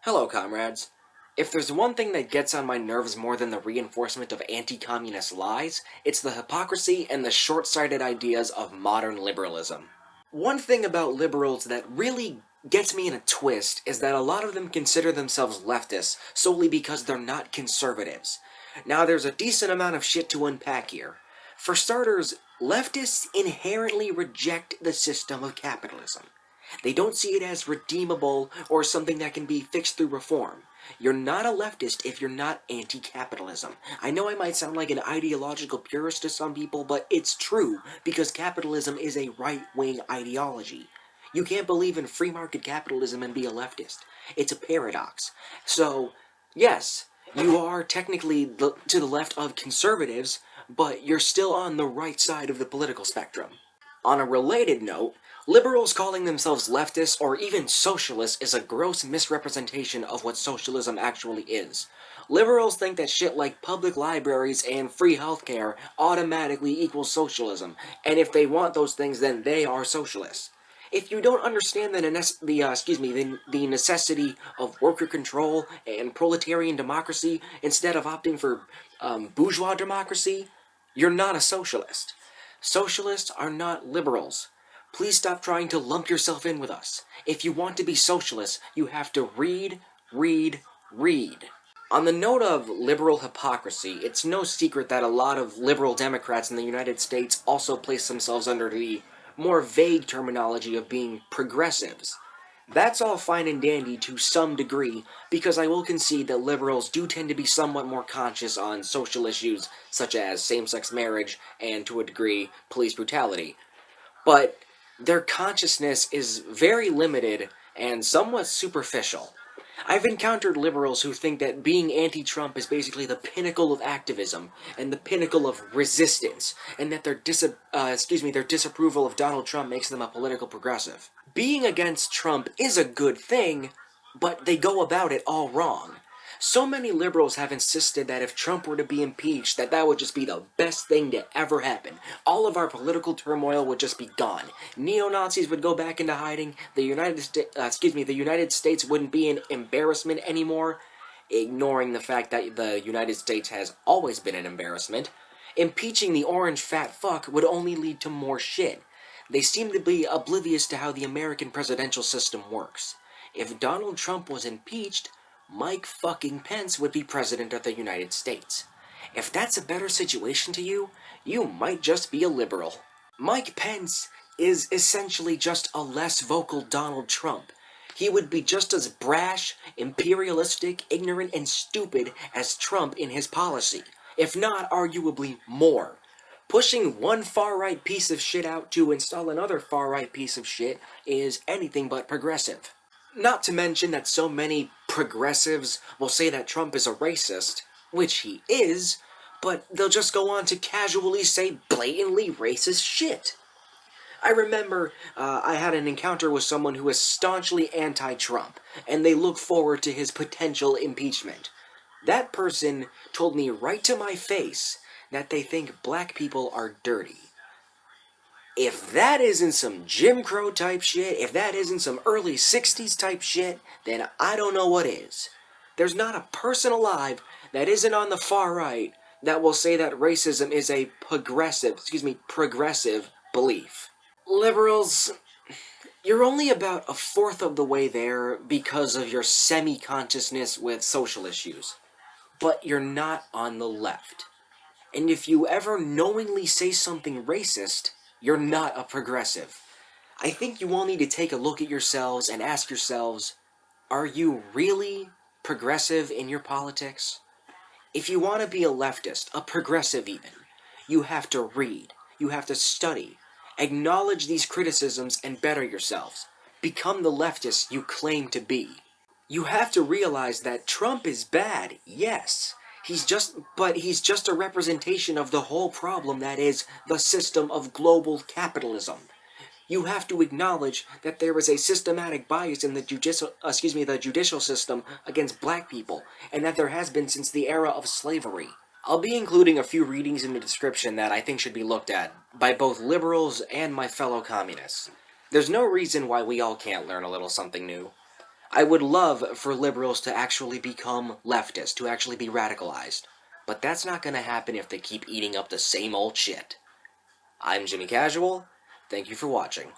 Hello, comrades. If there's one thing that gets on my nerves more than the reinforcement of anti-communist lies, it's the hypocrisy and the short-sighted ideas of modern liberalism. One thing about liberals that really gets me in a twist is that a lot of them consider themselves leftists solely because they're not conservatives. Now, there's a decent amount of shit to unpack here. For starters, leftists inherently reject the system of capitalism. They don't see it as redeemable or something that can be fixed through reform. You're not a leftist if you're not anti-capitalism. I know I might sound like an ideological purist to some people, but it's true, because capitalism is a right-wing ideology. You can't believe in free market capitalism and be a leftist. It's a paradox. So, yes, you are technically to the left of conservatives, but you're still on the right side of the political spectrum. On a related note, liberals calling themselves leftists or even socialists is a gross misrepresentation of what socialism actually is. Liberals think that shit like public libraries and free healthcare automatically equals socialism, and if they want those things, then they are socialists. If you don't understand the necessity of worker control and proletarian democracy instead of opting for bourgeois democracy, you're not a socialist. Socialists are not liberals. Please stop trying to lump yourself in with us. If you want to be socialist, you have to read, read, read. On the note of liberal hypocrisy, it's no secret that a lot of liberal Democrats in the United States also place themselves under the more vague terminology of being progressives. That's all fine and dandy to some degree, because I will concede that liberals do tend to be somewhat more conscious on social issues such as same-sex marriage and, to a degree, police brutality. But their consciousness is very limited and somewhat superficial. I've encountered liberals who think that being anti-Trump is basically the pinnacle of activism and the pinnacle of resistance, and that their disapproval of Donald Trump makes them a political progressive. Being against Trump is a good thing, but they go about it all wrong. So many liberals have insisted that if Trump were to be impeached, that would just be the best thing to ever happen. All of our political turmoil would just be gone. Neo-Nazis would go back into hiding. The United States wouldn't be an embarrassment anymore, ignoring the fact that the United States has always been an embarrassment. Impeaching the orange fat fuck would only lead to more shit. They seem to be oblivious to how the American presidential system works. If Donald Trump was impeached, Mike fucking Pence would be president of the United States. If that's a better situation to you, you might just be a liberal. Mike Pence is essentially just a less vocal Donald Trump. He would be just as brash, imperialistic, ignorant, and stupid as Trump in his policy, if not arguably more. Pushing one far-right piece of shit out to install another far-right piece of shit is anything but progressive. Not to mention that so many progressives will say that Trump is a racist, which he is, but they'll just go on to casually say blatantly racist shit. I remember I had an encounter with someone who is staunchly anti-Trump, and they look forward to his potential impeachment. That person told me right to my face that they think black people are dirty. If that isn't some Jim Crow type shit, if that isn't some early 60s type shit, then I don't know what is. There's not a person alive that isn't on the far right that will say that racism is a progressive belief. Liberals, you're only about a fourth of the way there because of your semi-consciousness with social issues. But you're not on the left. And if you ever knowingly say something racist, you're not a progressive. I think you all need to take a look at yourselves and ask yourselves, are you really progressive in your politics? If you want to be a leftist, a progressive even, you have to read, you have to study, acknowledge these criticisms and better yourselves. Become the leftist you claim to be. You have to realize that Trump is bad, yes. He's just a representation of the whole problem that is the system of global capitalism. You have to acknowledge that there is a systematic bias in the judicial system against black people, and that there has been since the era of slavery. I'll be including a few readings in the description that I think should be looked at by both liberals and my fellow communists. There's no reason why we all can't learn a little something new. I would love for liberals to actually become leftists, to actually be radicalized. But that's not going to happen if they keep eating up the same old shit. I'm Jimmy Casual. Thank you for watching.